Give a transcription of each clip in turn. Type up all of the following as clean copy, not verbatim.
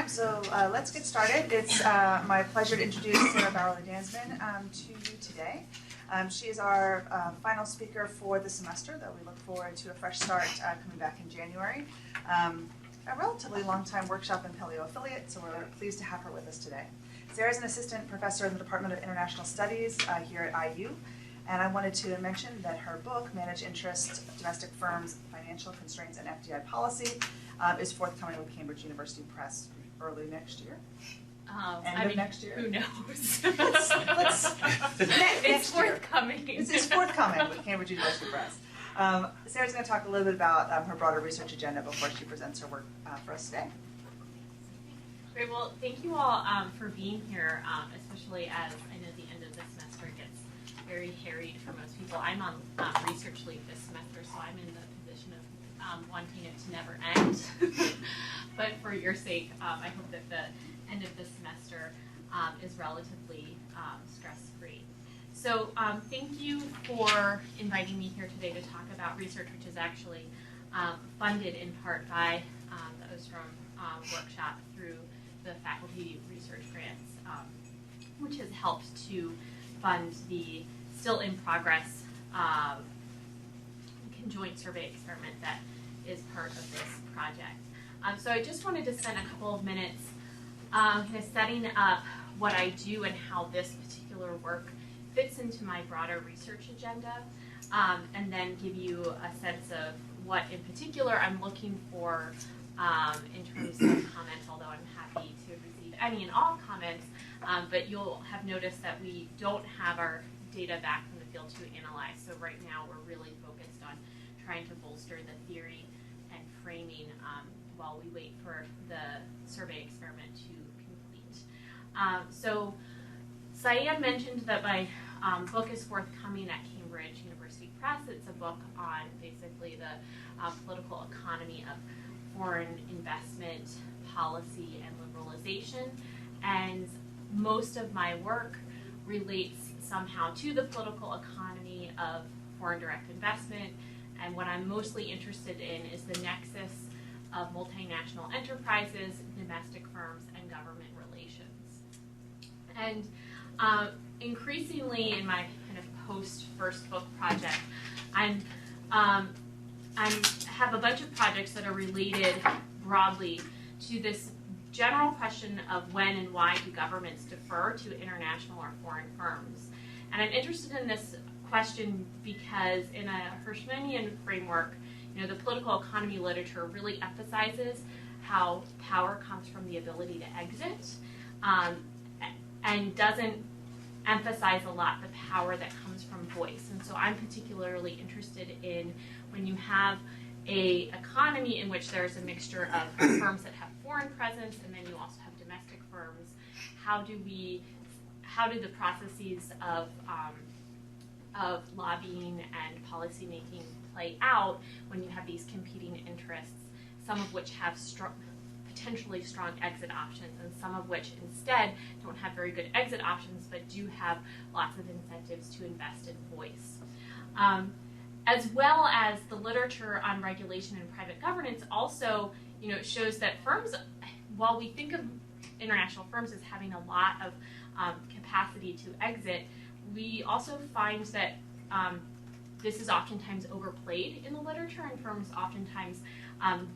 So let's get started. It's my pleasure to introduce Sarah Bauerle Danzman to you today. She is our final speaker for the semester, though we look forward to a fresh start coming back in January. A relatively long-time workshop and Paleo affiliate, so we're pleased to have her with us today. Sarah is an assistant professor in the Department of International Studies here at IU, and I wanted to mention that her book, Managed Interest, Domestic Firms, Financial Constraints, and FDI Policy, is forthcoming with Cambridge University Press early next year. End of next year. Who knows? It's forthcoming. It's forthcoming with Cambridge University Press. Sarah's going to talk a little bit about her broader research agenda before she presents her work for us today. Great. Well, thank you all for being here, especially as I know the end of the semester gets very harried for most people. I'm on research leave this semester, so I'm in the position of wanting it to never end. But for your sake, I hope that the end of the semester is relatively stress-free. So thank you for inviting me here today to talk about research, which is actually funded in part by the Ostrom workshop through the faculty research grants, which has helped to fund the still in progress conjoint survey experiment that is part of this project. So I just wanted to spend a couple of minutes kind of setting up what I do and how this particular work fits into my broader research agenda, and then give you a sense of what in particular I'm looking for in terms of comments, although I'm happy to receive any and all comments, but you'll have noticed that we don't have our data back from the field to analyze, so right now we're really focused on trying to bolster the theory and framing while we wait for the survey experiment to complete. So Syed mentioned that my book is forthcoming at Cambridge University Press. It's a book on basically the political economy of foreign investment policy and liberalization, and most of my work relates somehow to the political economy of foreign direct investment, and what I'm mostly interested in is the nexus of multinational enterprises, domestic firms, and government relations. And increasingly in my kind of post-first book project, I have a bunch of projects that are related broadly to this general question of when and why do governments defer to international or foreign firms. And I'm interested in this question because in a Hirschmanian framework, the political economy literature really emphasizes how power comes from the ability to exit, and doesn't emphasize a lot the power that comes from voice. And so I'm particularly interested in when you have an economy in which there's a mixture of firms that have foreign presence and then you also have domestic firms, how do the processes of lobbying and policymaking play out when you have these competing interests, some of which have potentially strong exit options and some of which instead don't have very good exit options but do have lots of incentives to invest in voice. As well as the literature on regulation and private governance also shows that firms, while we think of international firms as having a lot of capacity to exit, we also find that this is oftentimes overplayed in the literature, and firms oftentimes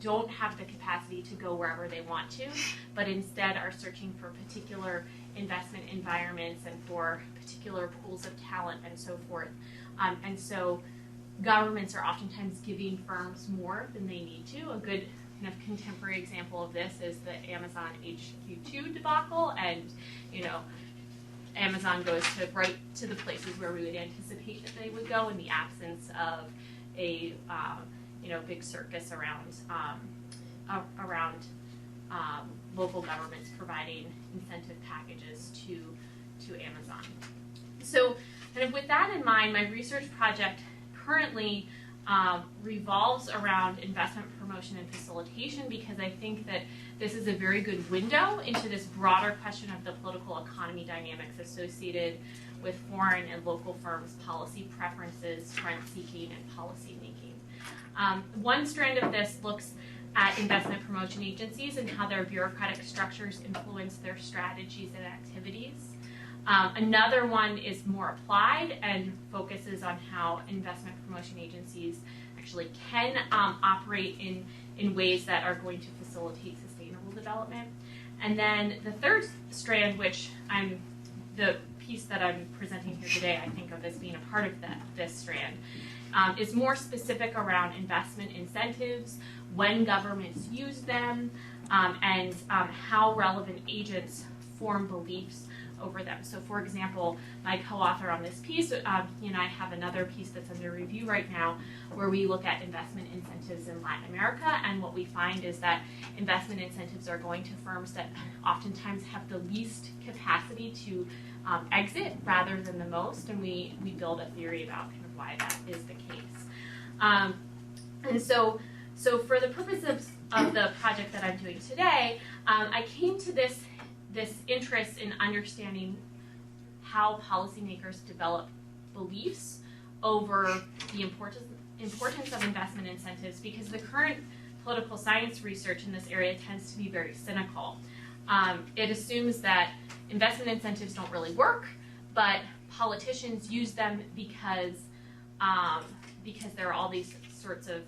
don't have the capacity to go wherever they want to, but instead are searching for particular investment environments and for particular pools of talent and so forth. And so governments are oftentimes giving firms more than they need to. A good kind of contemporary example of this is the Amazon HQ2 debacle, and Amazon goes right to the places where we would anticipate that they would go in the absence of a big circus around local governments providing incentive packages to Amazon. So kind of with that in mind, my research project currently revolves around investment promotion and facilitation, because I think that this is a very good window into this broader question of the political economy dynamics associated with foreign and local firms' policy preferences, rent seeking, and policy making. One strand of this looks at investment promotion agencies and how their bureaucratic structures influence their strategies and activities. Another one is more applied and focuses on how investment promotion agencies actually can operate in ways that are going to facilitate sustainable development. And then the third strand, which the piece that I'm presenting here today, I think of as being a part of this strand, is more specific around investment incentives, when governments use them, and how relevant agents form beliefs over them. So for example, my co-author on this piece, he and I have another piece that's under review right now where we look at investment incentives in Latin America, and what we find is that investment incentives are going to firms that oftentimes have the least capacity to exit rather than the most, and we build a theory about kind of why that is the case. And so for the purposes of the project that I'm doing today, I came to this interest in understanding how policymakers develop beliefs over the importance of investment incentives, because the current political science research in this area tends to be very cynical. It assumes that investment incentives don't really work, but politicians use them because there are all these sorts of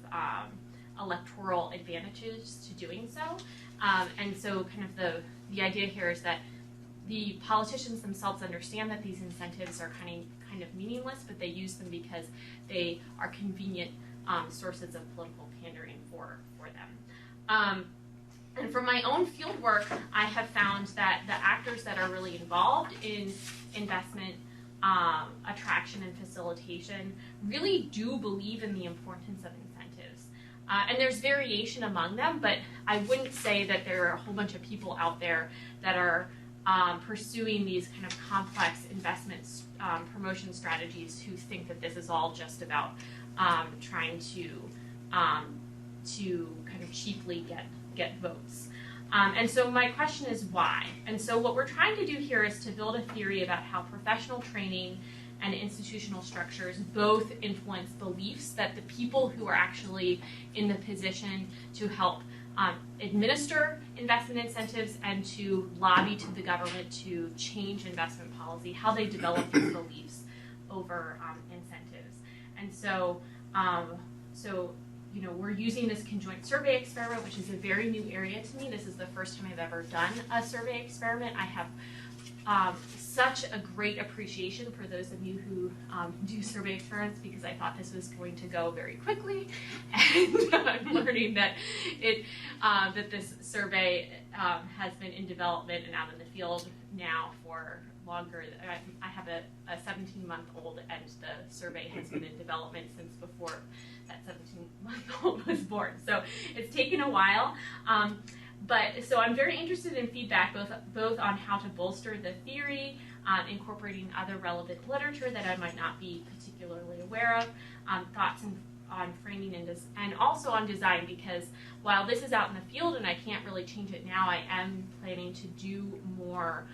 electoral advantages to doing so. And so kind of the idea here is that the politicians themselves understand that these incentives are kind of meaningless, but they use them because they are convenient sources of political pandering for them. And from my own field work, I have found that the actors that are really involved in investment attraction and facilitation really do believe in the importance of incentives. And there's variation among them, but I wouldn't say that there are a whole bunch of people out there that are pursuing these kind of complex investment promotion strategies who think that this is all just about trying to kind of cheaply get votes. And so my question is why? And so what we're trying to do here is to build a theory about how professional training and institutional structures both influence beliefs that the people who are actually in the position to help administer investment incentives and to lobby to the government to change investment policy, how they develop these beliefs over incentives. And so, we're using this conjoint survey experiment, which is a very new area to me. This is the first time I've ever done a survey experiment. I have such a great appreciation for those of you who do survey experiments, because I thought this was going to go very quickly, and I'm learning that that this survey has been in development and out in the field now for longer. I have a 17-month-old, and the survey has been in development since before that 17-month-old was born. So it's taken a while. So I'm very interested in feedback, both on how to bolster the theory, incorporating other relevant literature that I might not be particularly aware of, thoughts on framing and also on design, because while this is out in the field and I can't really change it now, I am planning to do more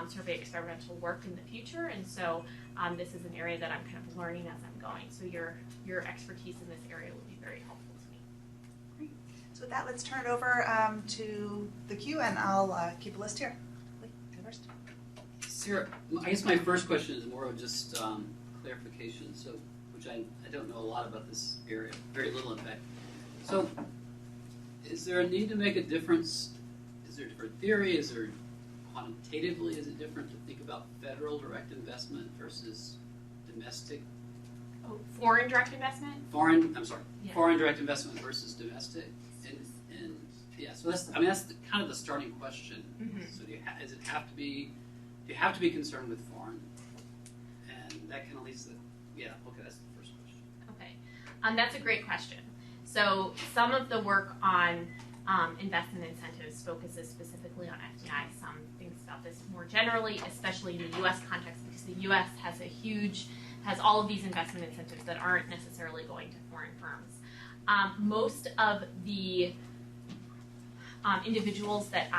survey experimental work in the future, and so this is an area that I'm kind of learning as I'm going. So your expertise in this area would be very helpful to me. Great. So with that, let's turn it over to the queue, and I'll keep a list here. Lee, go first. Sarah, I guess my first question is more of just clarification, so which I don't know a lot about this area, very little in fact. So is there a need to make a difference? Is there a different theory? Is there quantitatively, is it different to think about federal direct investment versus domestic? Oh, foreign direct investment? Foreign direct investment versus domestic, and yeah. So that's kind of the starting question. Mm-hmm. So do you have to be concerned with foreign, and that kind of leads to okay, that's the first question. Okay, that's a great question. So some of the work on investment incentives focuses specifically on FDI. Some things about this more generally, especially in the U.S. context, because the U.S. has all of these investment incentives that aren't necessarily going to foreign firms. Most of the individuals that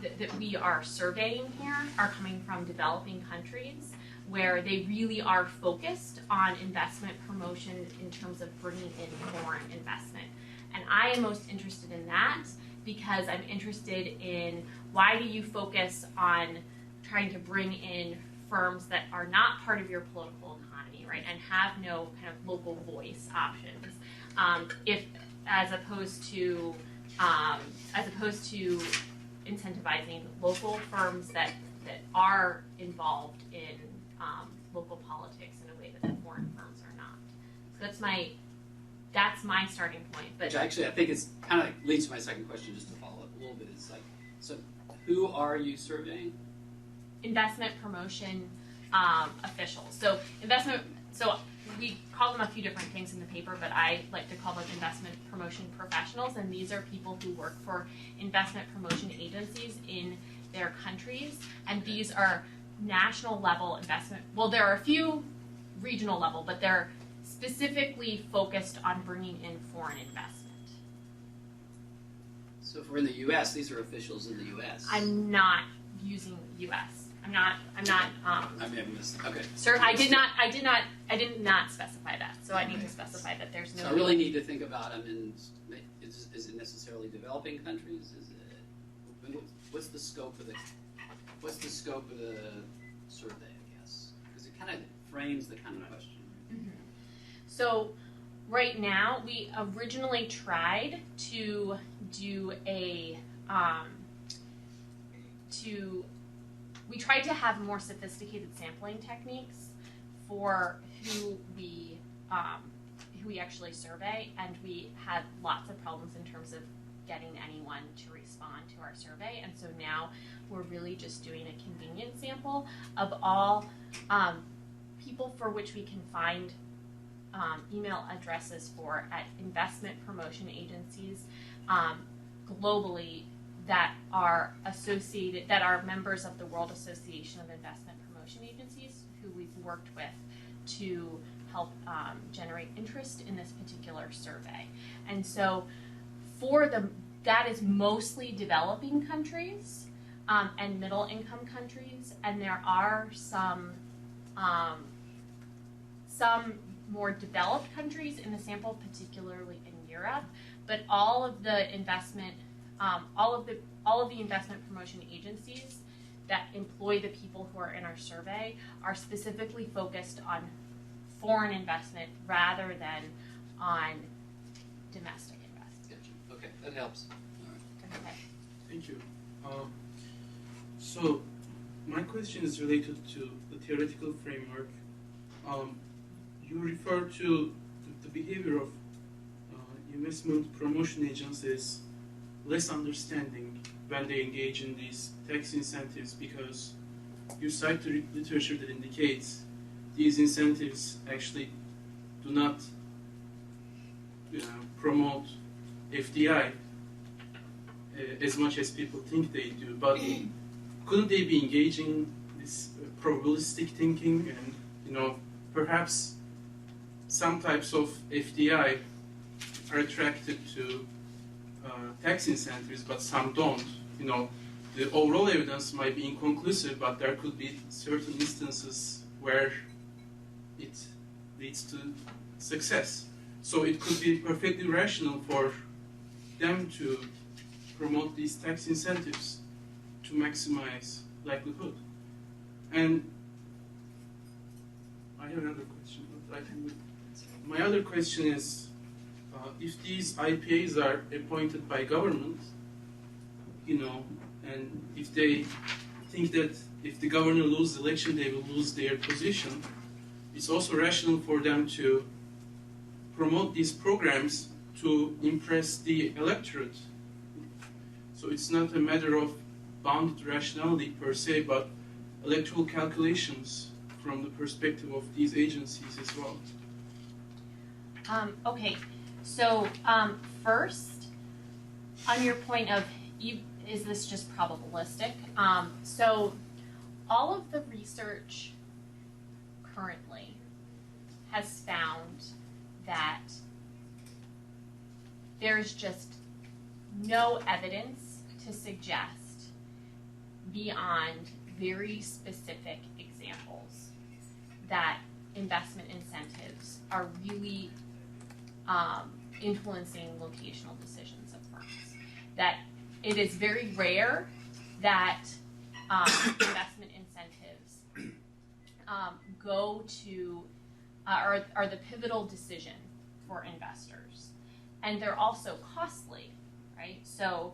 that we are surveying here are coming from developing countries, where they really are focused on investment promotion in terms of bringing in foreign investment. And I am most interested in that because I'm interested in why do you focus on trying to bring in firms that are not part of your political economy, right, and have no kind of local voice options, if as opposed to incentivizing local firms that are involved in local politics in a way that the foreign firms are not. So that's my starting point. But which actually I think it's kind of leads to my second question, just to follow up a little bit. It's like, so who are you surveying? Investment promotion officials. So we call them a few different things in the paper, but I like to call them investment promotion professionals, and these are people who work for investment promotion agencies in their countries, and these are national level investment. Well, there are a few regional level, but they're specifically focused on bringing in foreign investment. So if we're in the U.S., these are officials in the U.S. I'm not using U.S. I'm not. I may have missed. Okay. Sir, I did not specify that. So I need to specify that there's no. So I really need to think about them in. Is it necessarily developing countries? Is it? What's the scope of the survey? I guess because it kind of frames the kind of question. Mm-hmm. So right now, we originally tried to do we tried to have more sophisticated sampling techniques for who we actually survey, and we had lots of problems in terms of getting anyone to respond to our survey. And so now we're really just doing a convenience sample of all people for which we can find email addresses for at investment promotion agencies globally that are associated, that are members of the World Association of Investment Promotion Agencies, who we've worked with to help generate interest in this particular survey. And so that is mostly developing countries and middle income countries, and there are some more developed countries in the sample, particularly in Europe, but all of the investment promotion agencies that employ the people who are in our survey are specifically focused on foreign investment rather than on domestic investment. Gotcha. Okay, that helps. All right. Okay. Thank you. So my question is related to the theoretical framework. You refer to the behavior of investment promotion agencies less understanding when they engage in these tax incentives, because you cite the literature that indicates these incentives actually do not promote FDI as much as people think they do. But couldn't they be engaging this probabilistic thinking, and perhaps some types of FDI are attracted to tax incentives, but some don't. The overall evidence might be inconclusive, but there could be certain instances where it leads to success. So it could be perfectly rational for them to promote these tax incentives to maximize likelihood. And I have another question. My other question is, if these IPAs are appointed by government, and if they think that if the governor loses the election, they will lose their position, it's also rational for them to promote these programs to impress the electorate. So it's not a matter of bounded rationality per se, but electoral calculations from the perspective of these agencies as well. Okay, so first, on your point of, is this just probabilistic? So all of the research currently has found that there's just no evidence to suggest beyond very specific examples that investment incentives are really influencing locational decisions of firms. That it is very rare that investment incentives go to are the pivotal decision for investors, and they're also costly, right? So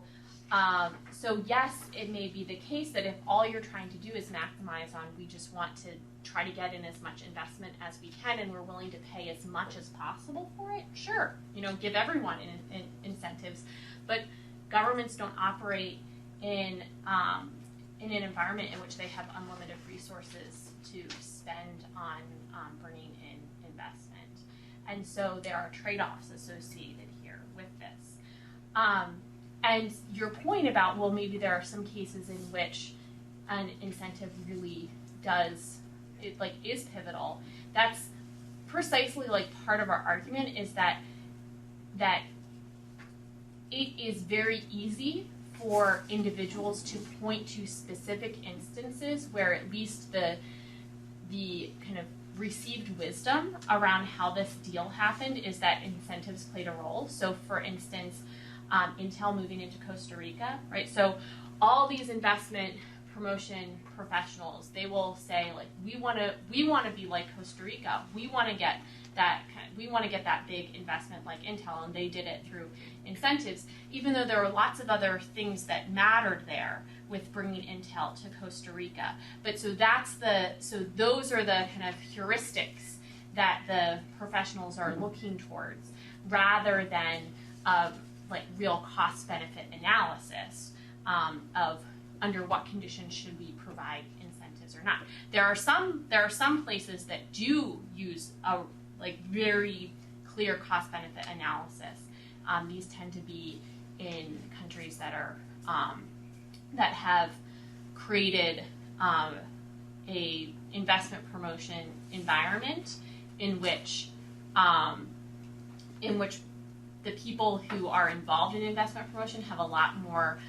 yes, it may be the case that if all you're trying to do is maximize on, we just want to try to get in as much investment as we can, and we're willing to pay as much as possible for it. Sure, give everyone incentives, but governments don't operate in an environment in which they have unlimited resources to spend on bringing in investment, and so there are trade-offs associated here with this. And your point about, well, maybe there are some cases in which an incentive really is pivotal. That's precisely part of our argument, is that it is very easy for individuals to point to specific instances where at least the kind of received wisdom around how this deal happened is that incentives played a role. So for instance, Intel moving into Costa Rica, right? So all these investment promotion professionals, they will say, we want to be like Costa Rica. We want to get that big investment like Intel, and they did it through incentives, even though there were lots of other things that mattered there with bringing Intel to Costa Rica. But so those are the kind of heuristics that the professionals are looking towards, rather than real cost-benefit analysis of under what conditions should we provide incentives or not. There are some places that do use a very clear cost-benefit analysis. These tend to be in countries that are that have created a investment promotion environment in which the people who are involved in investment promotion have a lot more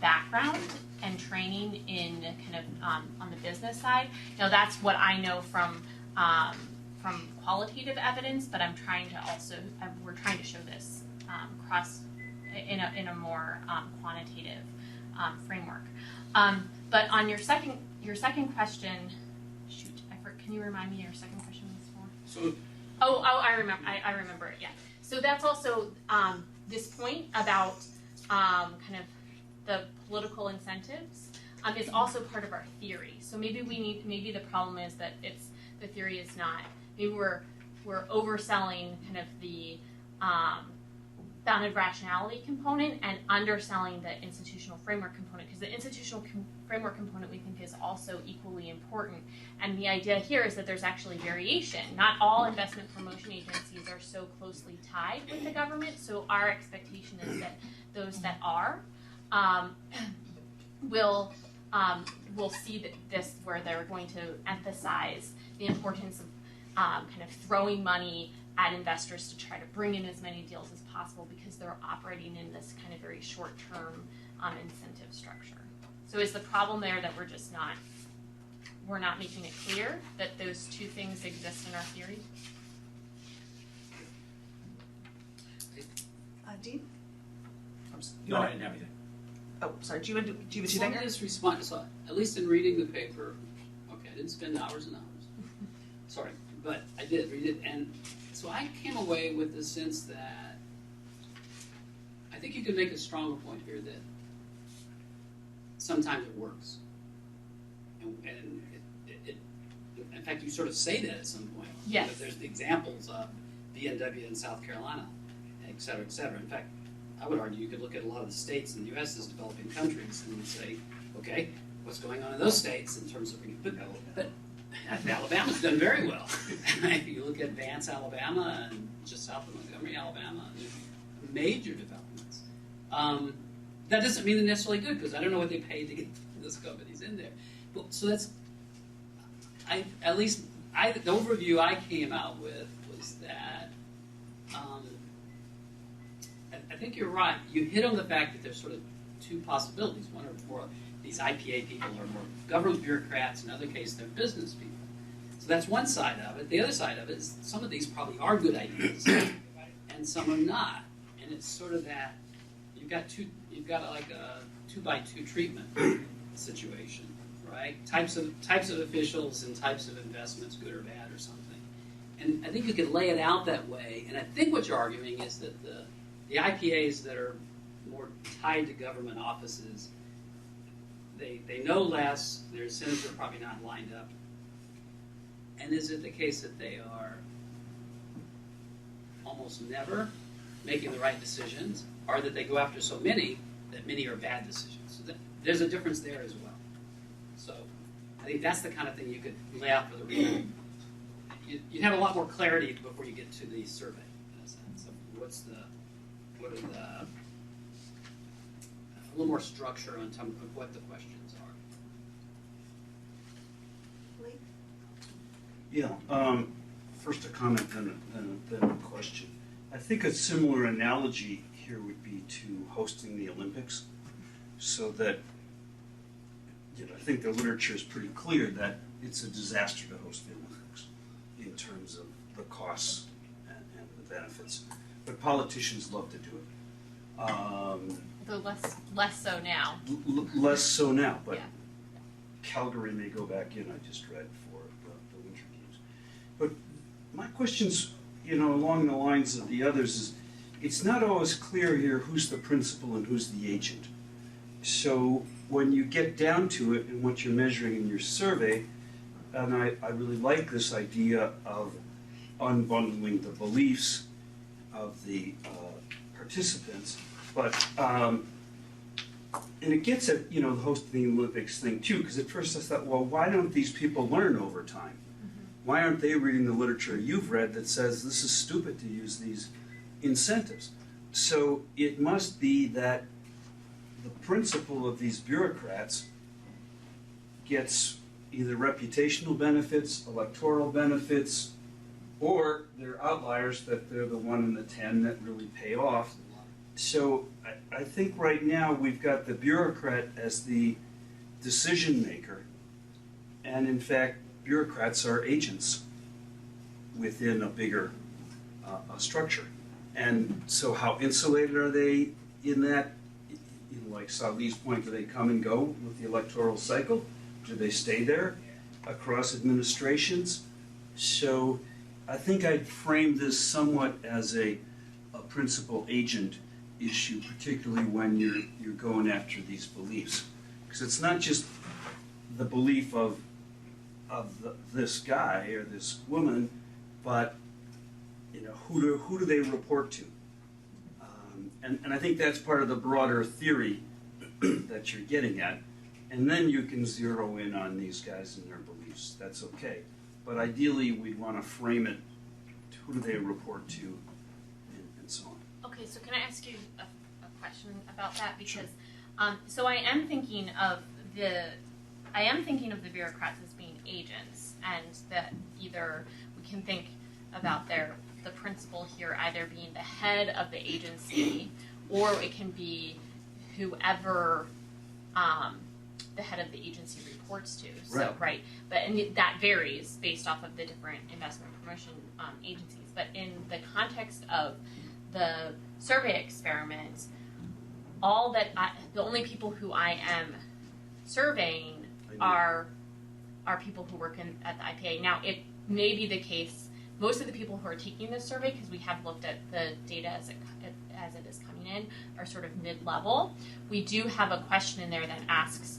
background and training in kind of on the business side. Now that's what I know from qualitative evidence, but we're trying to show this in a more quantitative framework. But on your second question, can you remind me your second question was for? So I remember it. Yeah. So that's also this point about kind of the political incentives is also part of our theory. So maybe the problem is that the theory is not. Maybe we're overselling kind of the bounded rationality component and underselling the institutional framework component, because the institutional framework component we think is also equally important. And the idea here is that there's actually variation. Not all investment promotion agencies are so closely tied with the government, so our expectation is that those that are will see this where they're going to emphasize the importance of kind of throwing money at investors to try to bring in as many deals as possible, because they're operating in this kind of very short-term incentive structure. So is the problem there that we're not making it clear that those two things exist in our theory? Dean? No, I didn't have anything. Oh, sorry. Do you have a two So let me finger? just respond. So at least in reading the paper, I didn't spend hours and hours. Sorry, but I did read it, and so I came away with the sense that I think you could make a stronger point here that sometimes it works, and it in fact, you sort of say that at some point. Yes. But there's the examples of BMW in South Carolina, et cetera, et cetera. In fact, I would argue you could look at a lot of the states in the U.S. as developing countries and say, okay, what's going on in those states in terms of, but Alabama's done very well. If you look at Vance, Alabama, and just south of Montgomery, Alabama, major developments. That doesn't mean they're necessarily good, because I don't know what they paid to get those companies in there. But, so that's, the overview I came out with was that I think you're right. You hit on the fact that there's sort of two possibilities. One are more these IPA people are more government bureaucrats. In other cases, they're business people. So that's one side of it. The other side of it is some of these probably are good ideas, and some are not. and it's sort of that you've got like a 2x2 treatment situation, right? Types of officials and types of investments, good or bad or something. And I think you could lay it out that way. And I think what you're arguing is that the IPAs that are more tied to government offices, they know less, their incentives are probably not lined up. And is it the case that they are almost never making the right decisions, or that they go after so many that many are bad decisions? So there's a difference there as well. So I think that's the kind of thing you could lay out for the reader. You'd have a lot more clarity before you get to the survey, in a sense. Of a little more structure on terms of what the questions are. Lee? Yeah, first a comment, then a question. I think a similar analogy here would be to hosting the Olympics, so that, I think the literature is pretty clear that it's a disaster to host the Olympics in terms of the costs and the benefits. But politicians love to do it. Though less so now. Less so now, but Yeah. Calgary may go back in, I just read, for the Winter Games. But my question's, along the lines of the others is, it's not always clear here who's the principal and who's the agent. So when you get down to it and what you're measuring in your survey, and I really like this idea of unbundling the beliefs of the participants, but and it gets at the hosting the Olympics thing too, because at first I thought, well, why don't these people learn over time? Why aren't they reading the literature you've read that says this is stupid to use these incentives? So it must be that the principle of these bureaucrats gets either reputational benefits, electoral benefits, or they're outliers, that they're the 1 in the 10 that really pay off. So I think right now we've got the bureaucrat as the decision maker, and in fact bureaucrats are agents within a bigger structure. And so how insulated are they in that? Like Salih's point, do they come and go with the electoral cycle? Do they stay there across administrations? So I think I'd frame this somewhat as a principal agent issue, particularly when you're going after these beliefs, because it's not just the belief of this guy or this woman, but who do they report to? And I think that's part of the broader theory that you're getting at. And then you can zero in on these guys and their beliefs. That's okay. But ideally, we'd want to frame it to who do they report to, and so on. Okay, so can I ask you a question about that? Because so I am thinking of the bureaucrats as being agents, and that either we can think about the principal here either being the head of the agency, or it can be whoever the head of the agency reports to. So right, and that varies based off of the different investment promotion agencies. But in the context of the survey experiment, the only people who I am surveying are people who work at the IPA. Now, it may be the case, most of the people who are taking this survey, because we have looked at the data as it is coming in, are sort of mid-level. We do have a question in there that asks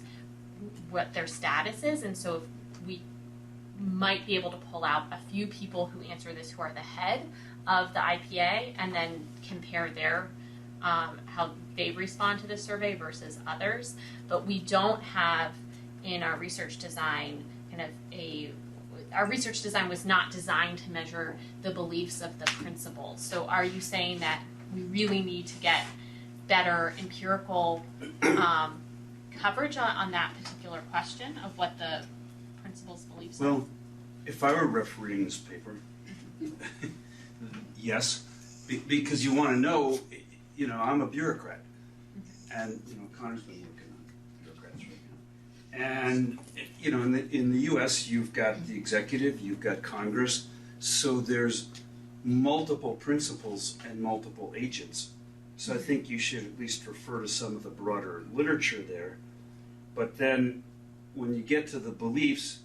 what their status is, and so if we might be able to pull out a few people who answer this who are the head of the IPA, and then compare their how they respond to the survey versus others. But we don't have in our research design our research design was not designed to measure the beliefs of the principals. So are you saying that we really need to get better empirical coverage on that particular question of what the principals' beliefs are? Well, if I were refereeing this paper, yes, because you want to know, I'm a bureaucrat, and Connor's been working on bureaucrats right now, and in the U.S. you've got the executive, you've got Congress, so there's multiple principals and multiple agents So I think you should at least refer to some of the broader literature there. But then when you get to the beliefs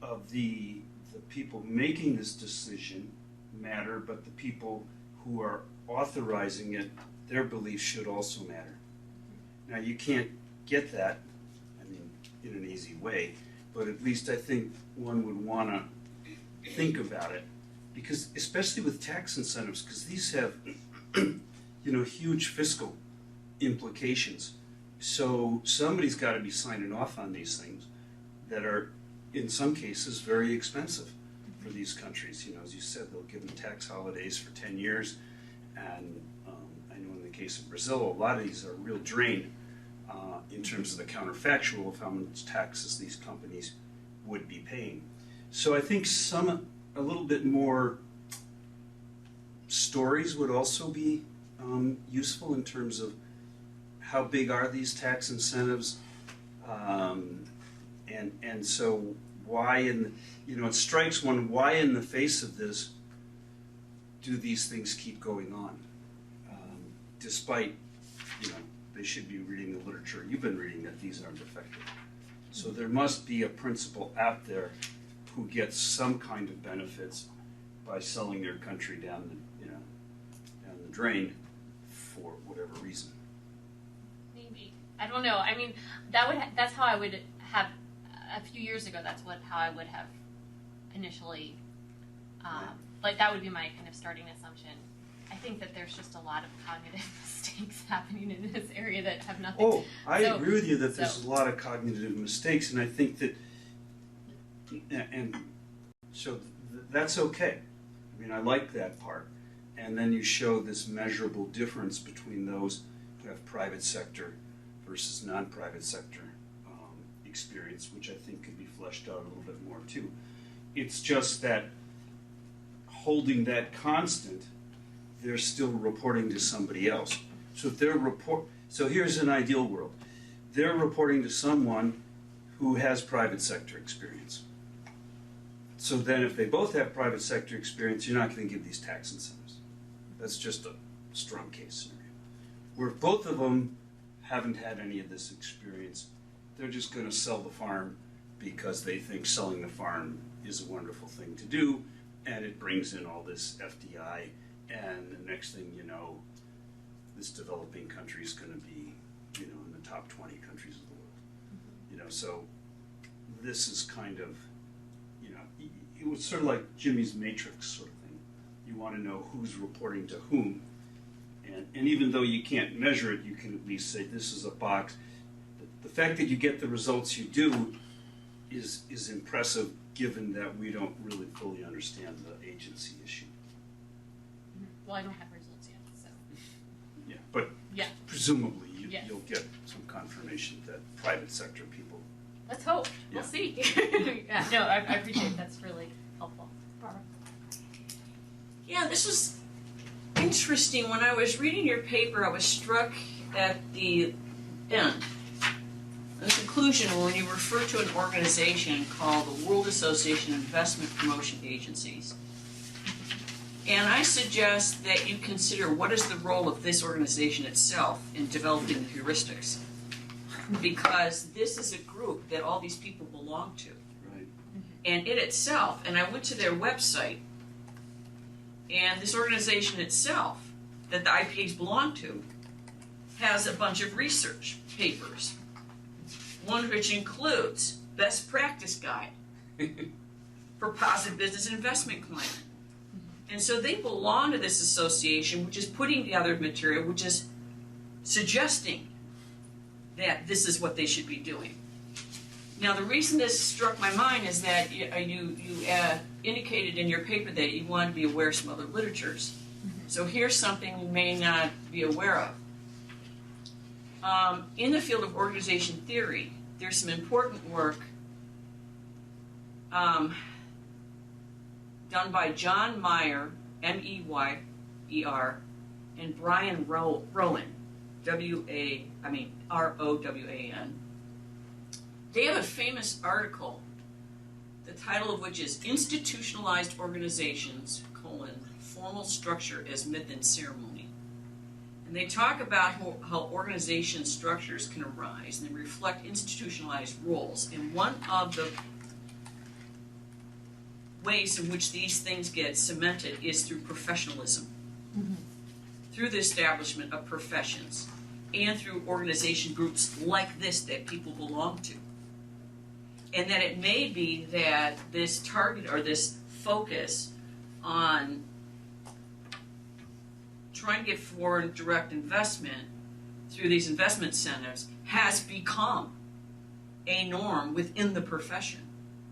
of the people making this decision matter, but the people who are authorizing it, their beliefs should also matter. Now you can't get that, I mean, in an easy way, but at least I think one would want to think about it, because especially with tax incentives, because these have huge fiscal implications. So somebody's got to be signing off on these things that are, in some cases, very expensive for these countries. As you said, they'll give them tax holidays for 10 years. And I know in the case of Brazil, a lot of these are a real drain in terms of the counterfactual of how much taxes these companies would be paying. So I think a little bit more stories would also be useful in terms of how big are these tax incentives, and so why it strikes one, why in the face of this do these things keep going on, despite they should be reading the literature you've been reading that these aren't effective. So there must be a principal out there who gets some kind of benefits by selling their country down the drain for whatever reason. Maybe. I don't know. I mean, that's how I would have a few years ago. That's how I would have initially, that would be my kind of starting assumption. I think that there's just a lot of cognitive mistakes happening in this area that have nothing. Oh, I agree with you that there's a lot of cognitive mistakes, and I think that, and so that's okay. I mean, I like that part. And then you show this measurable difference between those who have private sector versus non-private sector experience, which I think could be fleshed out a little bit more too. It's just that holding that constant, they're still reporting to somebody else. So if so here's an ideal world. They're reporting to someone who has private sector experience. So then if they both have private sector experience, you're not going to give these tax incentives. That's just a strong case scenario. Where if both of them haven't had any of this experience, they're just going to sell the farm because they think selling the farm is a wonderful thing to do, and it brings in all this FDI, and the next thing you know, this developing country is going to be, in the top 20 countries of the world. So this is kind of, it was sort of like Jimmy's Matrix sort of thing. You want to know who's reporting to whom, and even though you can't measure it, you can at least say this is a box. The fact that you get the results you do is impressive, given that we don't really fully understand the agency issue. Well, I don't have results yet, so. Yeah, but presumably you'll get some confirmation that private sector people. Let's hope. We'll see. No, I appreciate it. That's really helpful. Barbara? Yeah, this was interesting. When I was reading your paper, I was struck at the end, the conclusion, when you refer to an organization called the World Association of Investment Promotion Agencies. And I suggest that you consider what is the role of this organization itself in developing the heuristics. Because this is a group that all these people belong to. Right. And it itself, and I went to their website, and this organization itself, that the IPAs belong to, has a bunch of research papers, one of which includes Best Practice Guide for Positive Business and Investment Climate. And so they belong to this association, which is putting together material, which is suggesting that this is what they should be doing. Now, the reason this struck my mind is that you indicated in your paper that you wanted to be aware of some other literatures. So here's something you may not be aware of. In the field of organization theory, there's some important work done by John Meyer, M-E-Y-E-R, and Brian Rowan, R-O-W-A-N. They have a famous article, the title of which is Institutionalized Organizations, formal structure as myth and ceremony. And they talk about how organization structures can arise and they reflect institutionalized roles. And one of the ways in which these things get cemented is through professionalism, through the establishment of professions, and through organization groups like this that people belong to. And that it may be that this target or this focus on trying to get foreign direct investment through these investment centers has become a norm within the profession.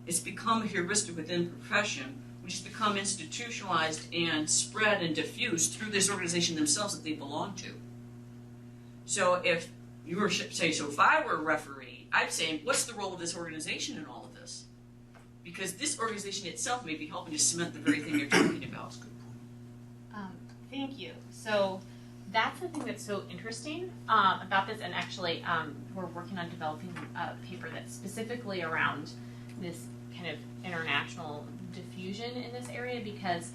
It's become a heuristic within the profession, which has become institutionalized and spread and diffused through this organization themselves that they belong to. So if you were if I were a referee, I'd say, what's the role of this organization in all of this? Because this organization itself may be helping to cement the very thing you're talking about. Thank you. So that's the thing that's so interesting about this, and actually we're working on developing a paper that's specifically around this kind of international diffusion in this area, because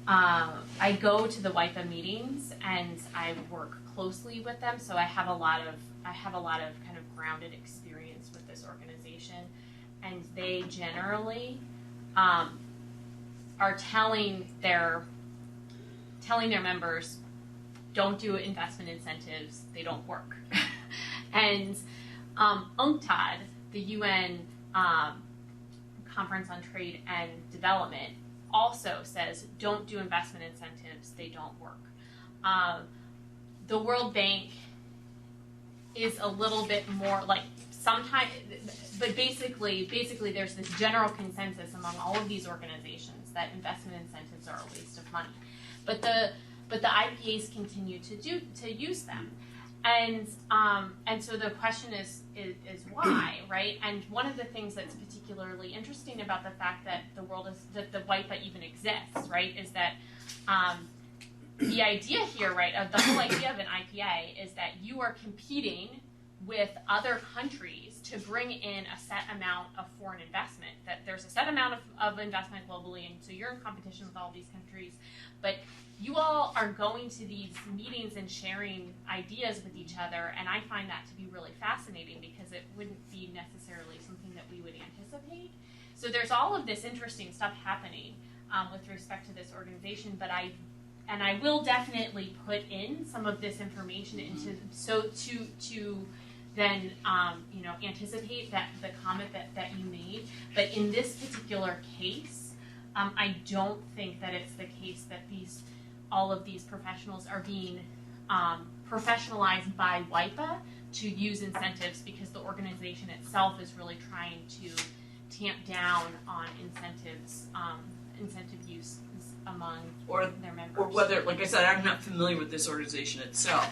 I go to the WIPA meetings and I work closely with them, so I have a lot of kind of grounded experience with this organization, and they generally are telling their members, don't do investment incentives, they don't work. And UNCTAD, the UN Conference on Trade and Development, also says don't do investment incentives, they don't work. The World Bank is a little bit more like sometimes, but basically there's this general consensus among all of these organizations that investment incentives are a waste of money. But the IPAs continue to use them, and so the question is why, right? And one of the things that's particularly interesting about the fact that the WIPA even exists, right, is that the idea here, right, of the whole idea of an IPA is that you are competing with other countries to bring in a set amount of foreign investment, that there's a set amount of investment globally, and so you're in competition with all these countries, but you all are going to these meetings and sharing ideas with each other, and I find that to be really fascinating because it wouldn't be necessarily something that we would anticipate. So there's all of this interesting stuff happening with respect to this organization, but I will definitely put in some of this information into to then anticipate that the comment that you made. But in this particular case, I don't think that it's the case that all of these professionals are being professionalized by WIPA to use incentives, because the organization itself is really trying to tamp down on incentive use among their members. Or whether, like I said, I'm not familiar with this organization itself,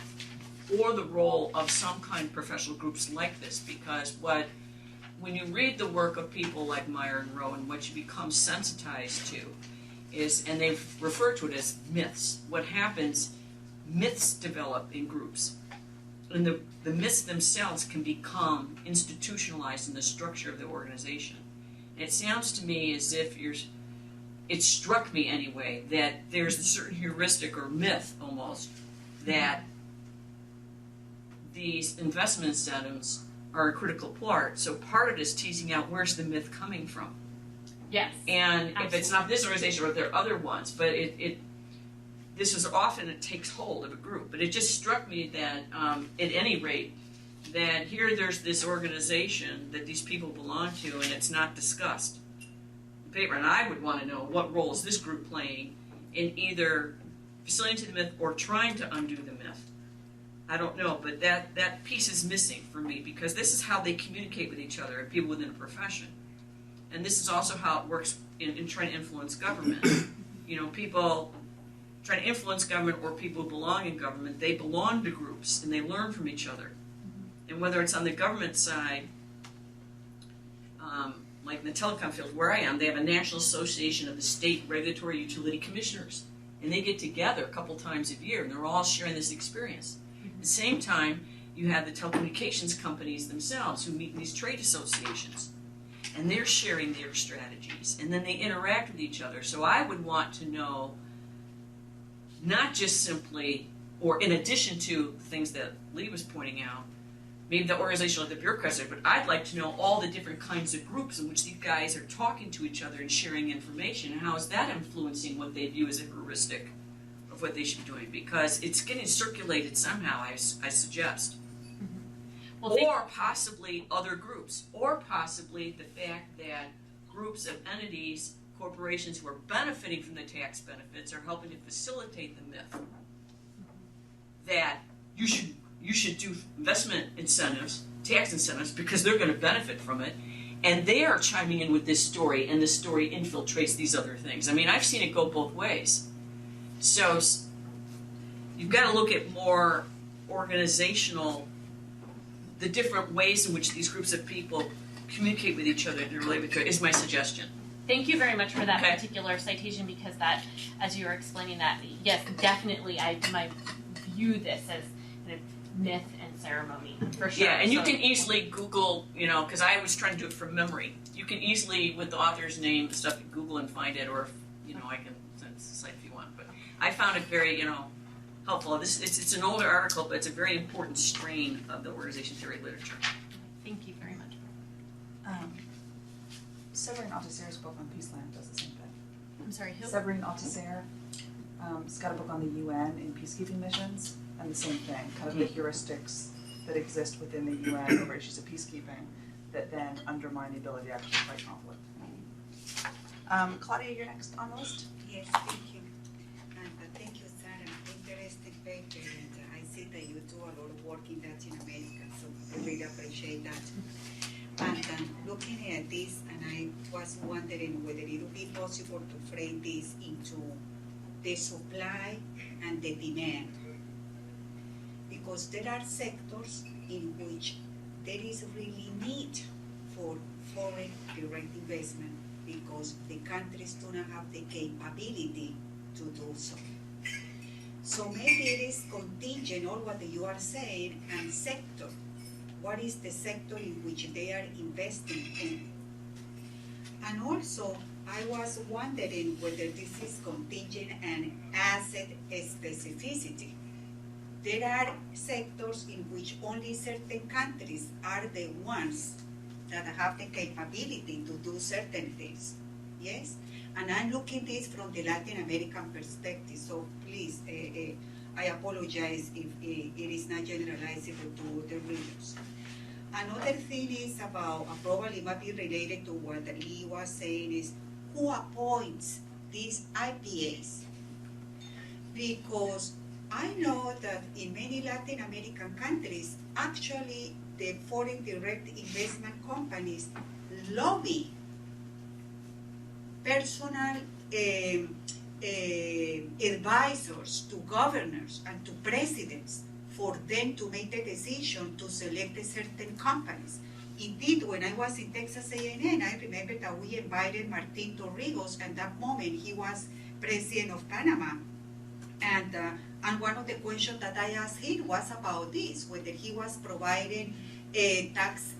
or the role of some kind of professional groups like this, because when you read the work of people like Meyer and Rowan, what you become sensitized to is, and they've referred to it as myths. What happens, myths develop in groups. And the myths themselves can become institutionalized in the structure of the organization. And it sounds to me as if it struck me anyway, that there's a certain heuristic or myth almost that these investment incentives are a critical part. So part of it is teasing out where's the myth coming from. Yes. And absolutely. if it's not this organization or there are other ones, but this is often it takes hold of a group. But it just struck me that at any rate, that here there's this organization that these people belong to, and it's not discussed in paper. And I would want to know, what role is this group playing in either facilitating the myth or trying to undo the myth? I don't know, but that piece is missing for me, because this is how they communicate with each other and people within a profession. And this is also how it works in trying to influence government. People trying to influence government, or people who belong in government, they belong to groups and they learn from each other. And whether it's on the government side, like in the telecom field where I am, they have a National Association of the State Regulatory Utility Commissioners. And they get together a couple times a year, and they're all sharing this experience. At the same time, you have the telecommunications companies themselves who meet in these trade associations. And they're sharing their strategies, and then they interact with each other. So I would want to know not just simply, or in addition to things that Lee was pointing out, maybe the organization like the bureaucrats are, but I'd like to know all the different kinds of groups in which these guys are talking to each other and sharing information, and how is that influencing what they view as a heuristic of what they should be doing, because it's getting circulated somehow, I suggest. Well, Or possibly other groups, or possibly the fact that groups of entities, corporations who are benefiting from the tax benefits are helping to facilitate the myth that you should do investment incentives, tax incentives, because they're going to benefit from it, and they are chiming in with this story, and this story infiltrates these other things. I mean, I've seen it go both ways. So you've got to look at more organizational, the different ways in which these groups of people communicate with each other and relate with each other, is my suggestion. thank you very much for that Okay. particular citation, because that, as you were explaining that, yes, definitely I might view this as kind of myth and ceremony, for sure. Yeah, and you So- can easily Google, because I was trying to do it from memory. You can easily, with the author's name and stuff, Google and find it, or, I can send it to the site if you want. But I found it very, helpful. It's an older article, but it's a very important strain of the organization theory literature. Thank you very much. Severine Althusser's book on Peaceland does the same thing. I'm sorry, who? Severine Althusser, has got a book on the UN and peacekeeping missions, and the same thing, kind of the heuristics that exist within the UN over issues of peacekeeping that then undermine the ability to actually fight conflict. Claudia, you're next on the list. Yes, thank you. And thank you, Sarah. Interesting paper, and I see that you do a lot of work in Latin America, so I really appreciate that. And looking at this, and I was wondering whether it would be possible to frame this into the supply and the demand. Because there are sectors in which there is really need for foreign direct investment, because the countries do not have the capability to do so. So maybe it is contingent on what you are saying, and sector. What is the sector in which they are investing in? And also, I was wondering whether this is contingent and asset specificity. There are sectors in which only certain countries are the ones that have the capability to do certain things, yes? And I'm looking this from the Latin American perspective, so please, I apologize if it is not generalizable to other regions. Another thing is about, probably might be related to what Lee was saying, is who appoints these IPAs? Because I know that in many Latin American countries, actually the foreign direct investment companies lobby personal advisors to governors and to presidents for them to make the decision to select certain companies. Indeed, when I was in Texas A&M, I remember that we invited Martin Torrijos, and that moment he was president of Panama. And one of the questions that I asked him was about this, whether he was providing tax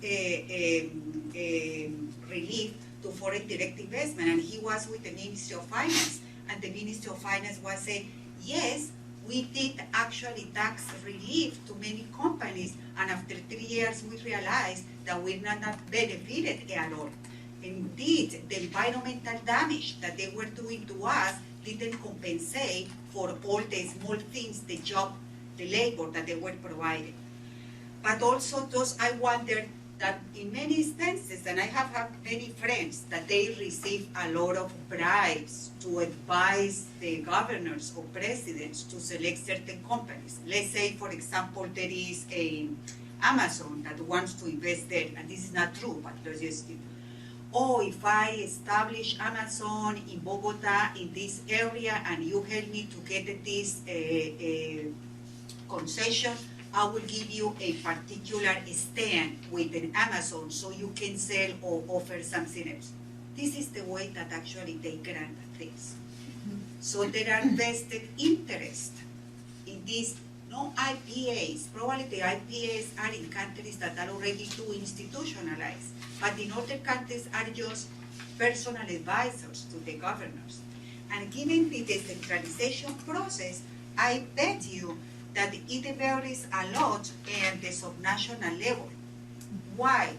relief to foreign direct investment, and he was with the Ministry of Finance, and the Ministry of Finance was saying, yes, we did actually tax relief to many companies, and after 3 years we realized that we not benefited a lot. Indeed, the environmental damage that they were doing to us didn't compensate for all the small things, the job, the labor that they were providing. But also those, I wondered that in many instances, and I have had many friends, that they receive a lot of bribes to advise the governors or presidents to select certain companies. Let's say, for example, there is Amazon that wants to invest there, and this is not true, but let's just, if I establish Amazon in Bogota, in this area, and you help me to get this concession, I will give you a particular stand within Amazon so you can sell or offer something else. This is the way that actually they grant things. So there are vested interest in these, no IPAs. Probably the IPAs are in countries that are already too institutionalized, but in other countries are just personal advisors to the governors. And given the decentralization process, I bet you that it varies a lot at the subnational level. Why?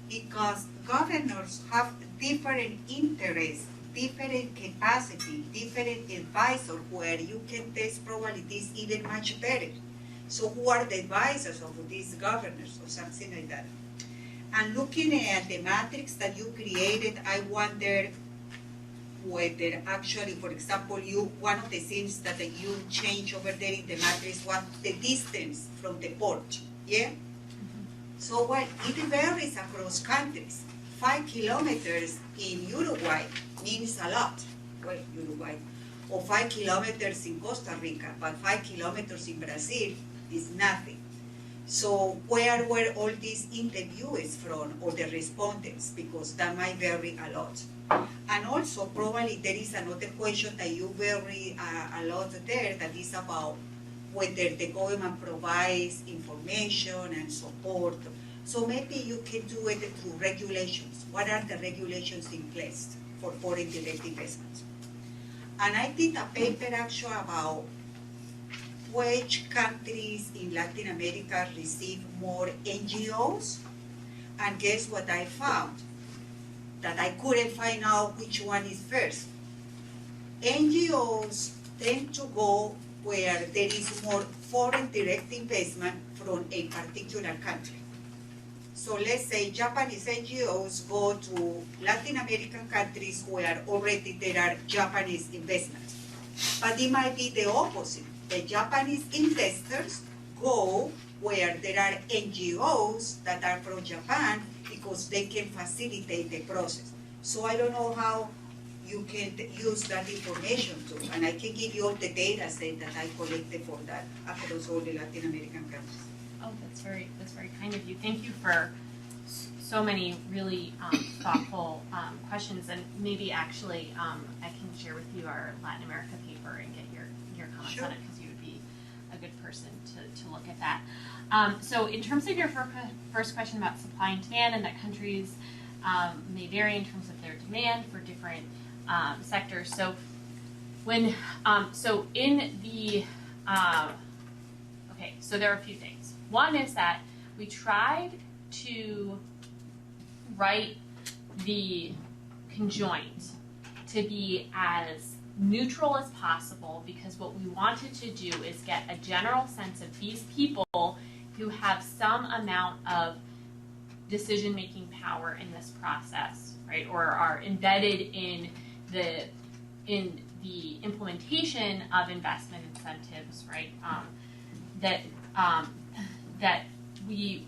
Because governors have different interests, different capacity, different advisors where you can test probabilities even much better. So who are the advisors of these governors or something like that? And looking at the matrix that you created, I wonder whether actually, for example, one of the things that you change over there in the matrix was the distance from the port, yeah? So well, it varies across countries. 5 kilometers in Uruguay means a lot, well, Uruguay, or 5 kilometers in Costa Rica, but 5 kilometers in Brazil is nothing. So where were all these interviewees from, or the respondents, because that might vary a lot. And also probably there is another question that you vary a lot there, that is about whether the government provides information and support. So maybe you can do it through regulations. What are the regulations in place for foreign direct investments? And I did a paper actually about which countries in Latin America receive more NGOs. And guess what I found? That I couldn't find out which one is first. NGOs tend to go where there is more foreign direct investment from a particular country. So let's say Japanese NGOs go to Latin American countries where already there are Japanese investments. But it might be the opposite. The Japanese investors go where there are NGOs that are from Japan because they can facilitate the process. So I don't know how you can use that information too. And I can give you all the data set that I collected for that across all the Latin American countries. Oh, that's very kind of you. Thank you for so many really thoughtful questions. And maybe actually I can share with you our Latin America paper and get your comments Sure. on it, because you would be a good person to look at that. So in terms of your first question about supply and demand, and that countries may vary in terms of their demand for different sectors. So when so in the okay, so there are a few things. One is that we tried to write the conjoint to be as neutral as possible, because what we wanted to do is get a general sense of these people who have some amount of decision-making power in this process, right, or are embedded in the implementation of investment incentives, right, that we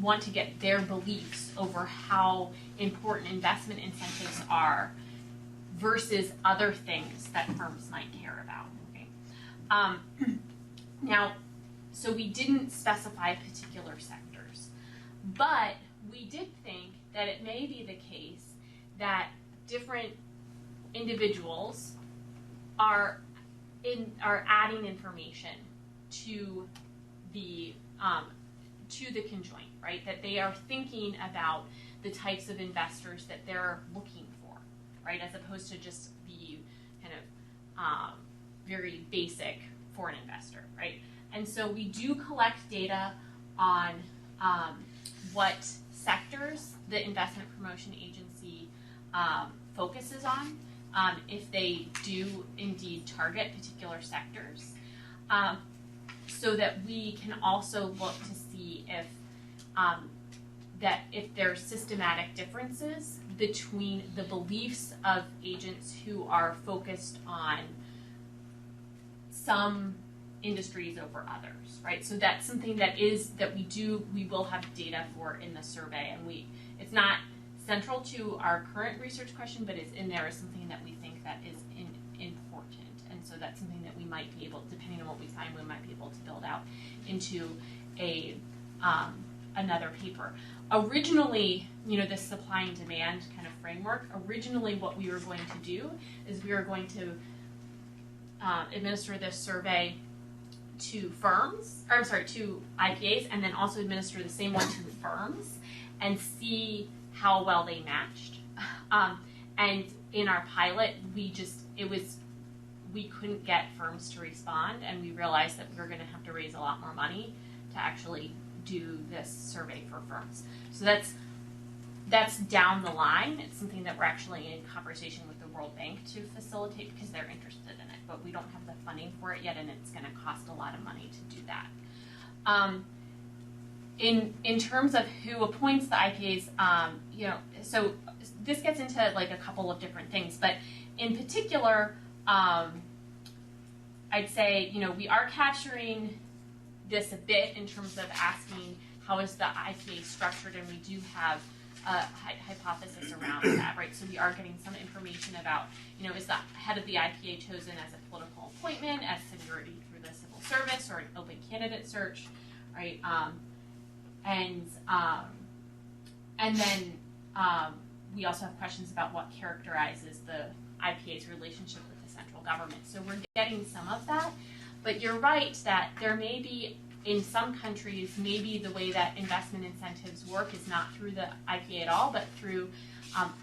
want to get their beliefs over how important investment incentives are versus other things that firms might care about. Okay? Now, so we didn't specify particular sectors, but we did think that it may be the case that different individuals are adding information to the conjoint, right? That they are thinking about the types of investors that they're looking for, right? As opposed to just the kind of very basic foreign investor, right? And so we do collect data on what sectors the investment promotion agency focuses on, if they do indeed target particular sectors, so that we can also look to see if if there's systematic differences between the beliefs of agents who are focused on some industries over others, right? So that's something that we will have data for in the survey, and it's not central to our current research question, but it's in there as something that we think that is important, and so that's something that we might be able, depending on what we find, we might be able to build out into a another paper. Originally, this supply and demand kind of framework, originally what we were going to do is we were going to administer this survey to to IPAs, and then also administer the same one to firms and see how well they matched. And in our pilot, we couldn't get firms to respond, and we realized that we were going to have to raise a lot more money to actually do this survey for firms. So that's down the line. It's something that we're actually in conversation with the World Bank to facilitate because they're interested in it, but we don't have the funding for it yet, and it's going to cost a lot of money to do that. In terms of who appoints the IPAs, so this gets into like a couple of different things, but in particular, I'd say, we are capturing this a bit in terms of asking how is the IPA structured, and we do have a hypothesis around that, right? So we are getting some information about, is the head of the IPA chosen as a political appointment, as seniority through the civil service, or an open candidate search, right? And then we also have questions about what characterizes the IPA's relationship with the central government. So we're getting some of that, but you're right that there may be, in some countries, maybe the way that investment incentives work is not through the IPA at all, but through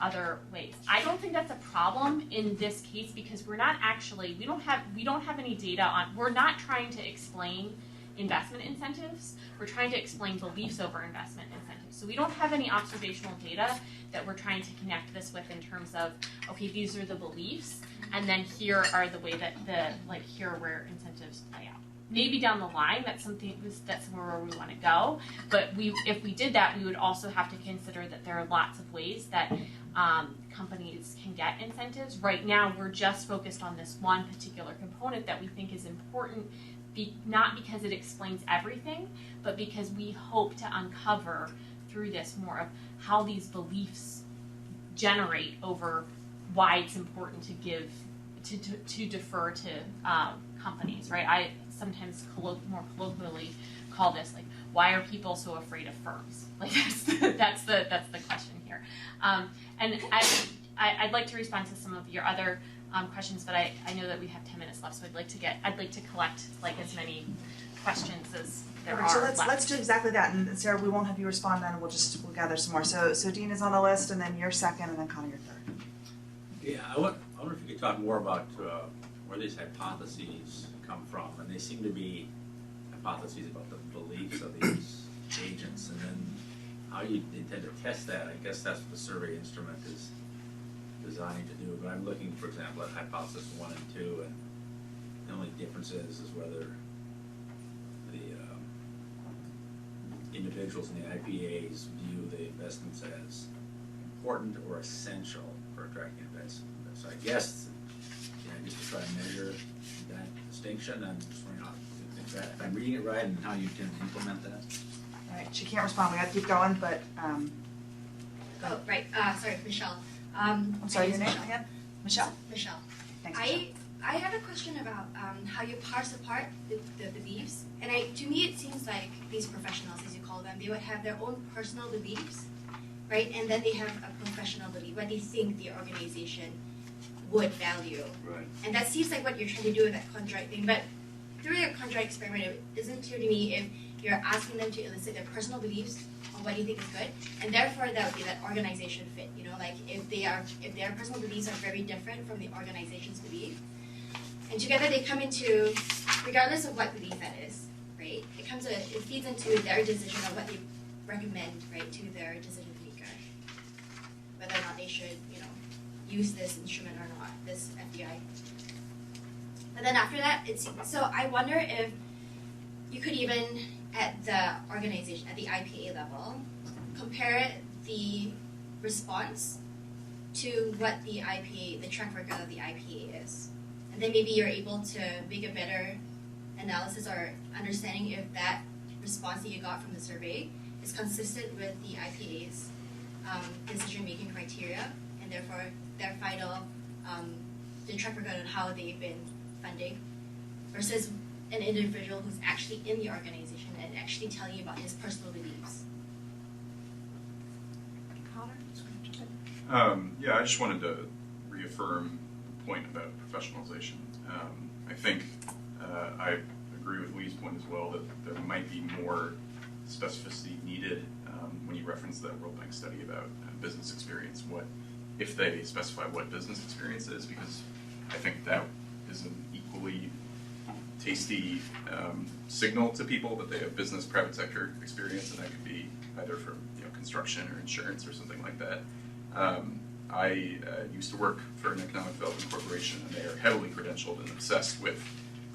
other ways. I don't think that's a problem in this case because we're not actually, we don't have any data on, we're not trying to explain investment incentives. We're trying to explain beliefs over investment incentives. So we don't have any observational data that we're trying to connect this with in terms of, okay, these are the beliefs, and then here are the way that here are where incentives play out. Maybe down the line, that's somewhere where we want to go. But if we did that, we would also have to consider that there are lots of ways that companies can get incentives. Right now, we're just focused on this one particular component that we think is important, not because it explains everything, but because we hope to uncover through this more of how these beliefs generate over why it's important to give, to defer to companies, right? I sometimes more colloquially call this like, why are people so afraid of firms? Like that's the question here. And I'd like to respond to some of your other questions, but I know that we have 10 minutes left, so I'd like to collect like as many questions as there are. So left. let's do exactly that, and Sarah, we won't have you respond then. We'll gather some more. So Dean is on the list, and then you're second, and then Connor you're third. Yeah, I wonder if you could talk more about where these hypotheses come from, and they seem to be hypotheses about the beliefs of these agents, and then how you intend to test that. I guess that's what the survey instrument is designed to do. But I'm looking, for example, at hypothesis 1 and 2, and the only difference is whether the individuals in the IPAs view the investments as important or essential for attracting investment. So I guess, just to try to measure that distinction, I'm just wondering if I'm reading it right and how you can implement that. All right, she can't respond. We have to keep going, but. Oh, right. Sorry, Michelle. I'm sorry, your name again? Michelle. Michelle. Thanks, I have a question about how you parse apart the beliefs. And to me, it seems like these professionals, as you call them, they would have their own personal beliefs, right? And then they have a professional belief, what they think the organization would value. Right. And that seems like what you're trying to do with that contract thing. But through your contract experiment, it isn't clear to me if you're asking them to elicit their personal beliefs on what you think is good, and therefore that would be that organization fit. Like if their personal beliefs are very different from the organization's belief, and together they come into, regardless of what belief that is, right? It feeds into their decision of what they recommend, right, to their decision maker, whether or not they should, use this instrument or not, this FDI. But then after that, so I wonder if you could even, at the organization, at the IPA level, compare the response to what the track record of the IPA is. And then maybe you're able to make a better analysis or understanding if that response that you got from the survey is consistent with the IPA's decision-making criteria, and therefore their final, the track record on how they've been funding, versus an individual who's actually in the organization and actually telling you about his personal beliefs. Connor? Yeah, I just wanted to reaffirm the point about professionalization. I think I agree with Lee's point as well that there might be more specificity needed when you reference the World Bank study about business experience. What if they specify what business experience is? Because I think that is an equally tasty signal to people that they have business private sector experience, and that could be either from construction or insurance or something like that. I used to work for an economic development corporation, and they are heavily credentialed and obsessed with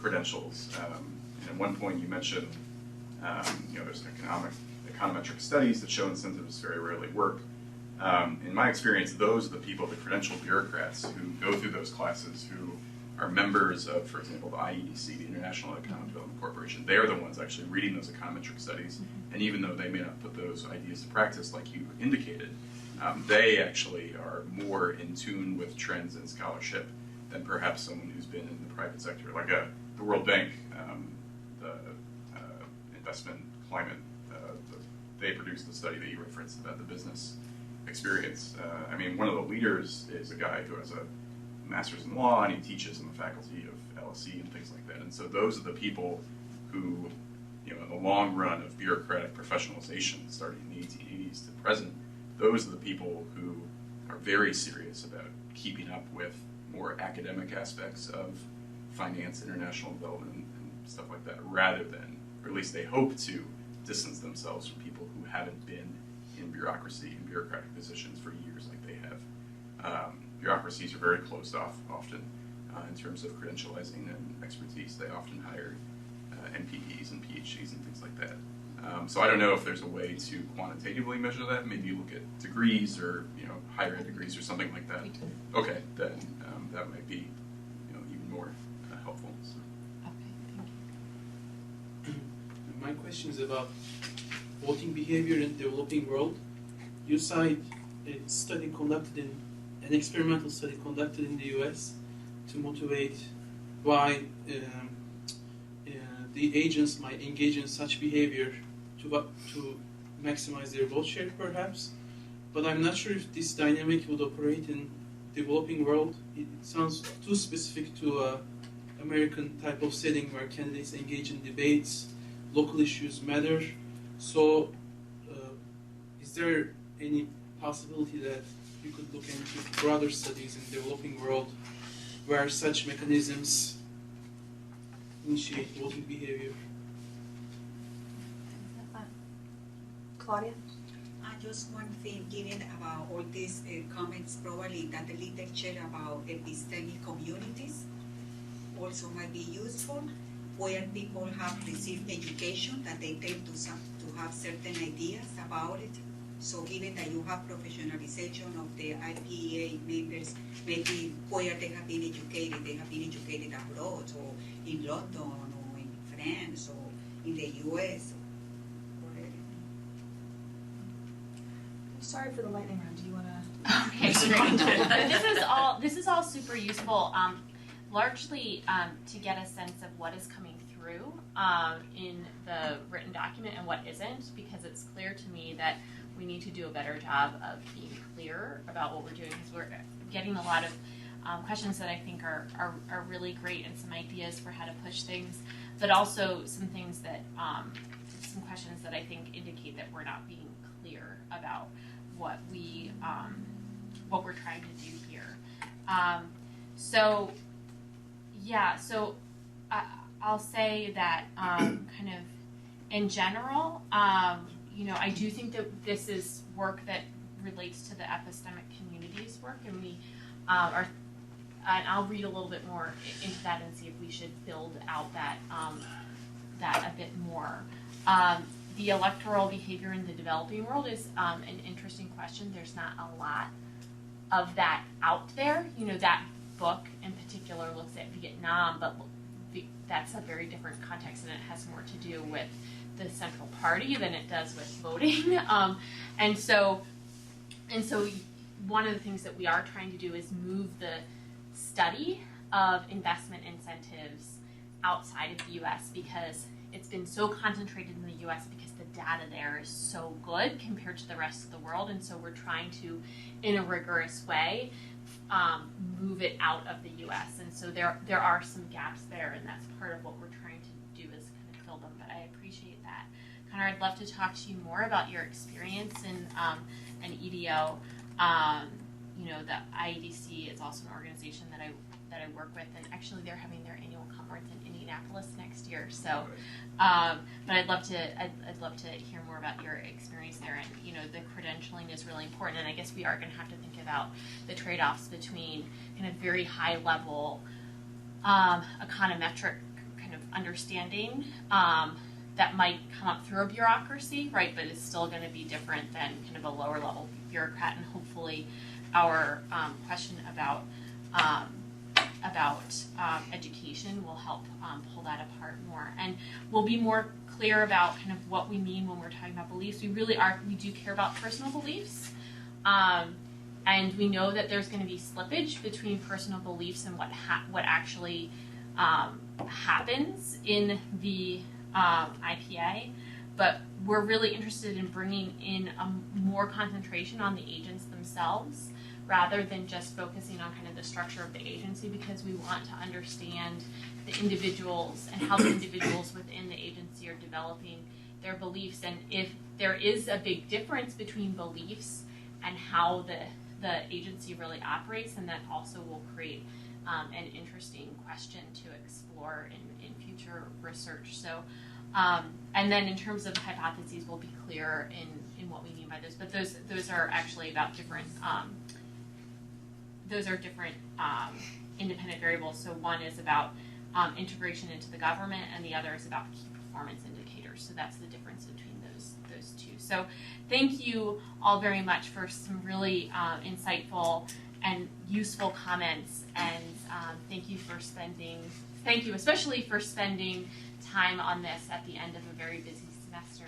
credentials. And at one point you mentioned, there's econometric studies that show incentives very rarely work. In my experience, those are the people, the credentialed bureaucrats who go through those classes, who are members of, for example, the IEDC, the International Economic Development Corporation. They're the ones actually reading those econometric studies, and even though they may not put those ideas to practice like you indicated, they actually are more in tune with trends in scholarship than perhaps someone who's been in the private sector, like the World Bank, the investment climate. They produced the study that you referenced about the business experience. One of the leaders is a guy who has a master's in law, and he teaches in the faculty of LSE and things like that. And so those are the people who, in the long run of bureaucratic professionalization, starting in the 1880s to present, those are the people who are very serious about keeping up with more academic aspects of finance, international development, and stuff like that, rather than, or at least they hope to, distance themselves from people who haven't been in bureaucracy and bureaucratic positions for years like they have. Bureaucracies are very closed off often in terms of credentializing and expertise. They often hire MPEs and PhDs and things like that. So I don't know if there's a way to quantitatively measure that. Maybe you look at degrees or higher ed degrees or something like that. Okay, then that might be even more helpful. So. My question is about voting behavior in the developing world. You cite an experimental study conducted in the U.S. to motivate why the agents might engage in such behavior to maximize their vote share, perhaps. But I'm not sure if this dynamic would operate in developing world. It sounds too specific to a American type of setting where candidates engage in debates, local issues matter. So, is there any possibility that you could look into broader studies in developing world where such mechanisms initiate voting behavior? Claudia? Just one thing, given about all these comments, probably that the literature about epistemic communities also might be useful, where people have received education that they tend to have certain ideas about it. So given that you have professionalization of the IPEA members, maybe where they have been educated abroad, or in London, or in France, or in the US. Sorry for the lightning round. Do you want to? Okay, great. This is all super useful. Largely to get a sense of what is coming through in the written document and what isn't, because it's clear to me that we need to do a better job of being clear about what we're doing, because we're getting a lot of questions that I think are really great, and some ideas for how to push things, but also some things that, some questions that I think indicate that we're not being clear about what we're trying to do here. So I'll say that kind of in general, I do think that this is work that relates to the epistemic communities work, and we are. And I'll read a little bit more into that and see if we should build out that a bit more. The electoral behavior in the developing world is an interesting question. There's not a lot of that out there. That book in particular looks at Vietnam, but that's a very different context, and it has more to do with the central party than it does with voting. And so one of the things that we are trying to do is move the study of investment incentives outside of the U.S. because it's been so concentrated in the U.S. because the data there is so good compared to the rest of the world, and so we're trying to, in a rigorous way, move it out of the U.S. And so there are some gaps there, and that's part of what we're trying to do is kind of fill them. But I appreciate that, Connor. I'd love to talk to you more about your experience in an EDO. The IEDC is also an organization that that I work with, and actually they're having their annual conference in Indianapolis next year. So, but I'd love to hear more about your experience there. And the credentialing is really important, and I guess we are going to have to think about the trade-offs between kind of very high level econometric kind of understanding that might come up through a bureaucracy, right? But it's still going to be different than kind of a lower level bureaucrat, and hopefully our question about education will help pull that apart more, and we'll be more clear about kind of what we mean when we're talking about beliefs. We do care about personal beliefs, and we know that there's going to be slippage between personal beliefs and what actually happens in the IPA, but we're really interested in bringing in more concentration on the agents themselves rather than just focusing on kind of the structure of the agency, because we want to understand the individuals and how the individuals within the agency are developing their beliefs. And if there is a big difference between beliefs and how the agency really operates, then that also will create an interesting question to explore in future research. So, and then in terms of hypotheses, we'll be clear in what we mean by those. But those are actually about different. Those are different independent variables. So one is about integration into the government, and the other is about key performance indicators. So that's the difference between those two. So thank you all very much for some really insightful and useful comments, and thank you especially for spending time on this at the end of a very busy semester.